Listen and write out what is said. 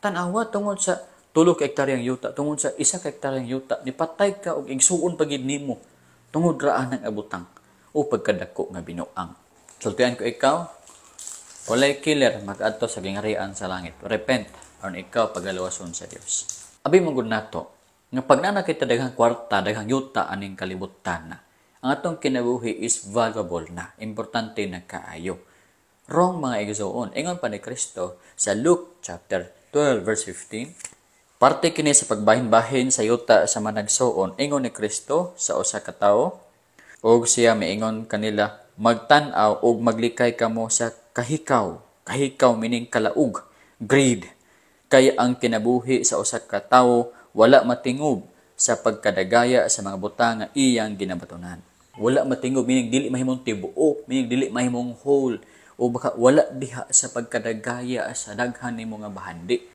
tanawa tungod sa 3 ka hektaryang yuta, tungod sa 1 ka hektaryang yuta, nipatay ka og igsuon pagid nimo tungod ra ang abutang o pagkadako nga binuang. Sultian ko ikaw, walay killer mag-adto sa gingharian sa langit. Repent aron ikaw pagaluwason sa Dios. Abi mo gud nato nga pag kita daghang kwarta, daghang yuta aning kalibutan na, ang atong kinabuhi is valuable na, importante na kaayo. Wrong mga igsoon. Ingon pa ni Kristo sa Luke chapter 12 verse 15. Parte kini sa pagbahin-bahin sa yuta sa managsuon. Ingon ni Kristo sa usa ka tawo, ug siya miingon kanila, magtan-aw ug maglikay kamo sa kahikaw. Kahikaw meaning kalaug, greed. Kay ang kinabuhi sa usa ka tawo wala matingob sa pagkadagaya sa mga butang nga iyang ginabatunan. Wala matingob meaning dili mahimong tibuok, meaning dili mahimong whole, o baka wala diha sa pagkadagaya sa daghan nimo nga bahandi.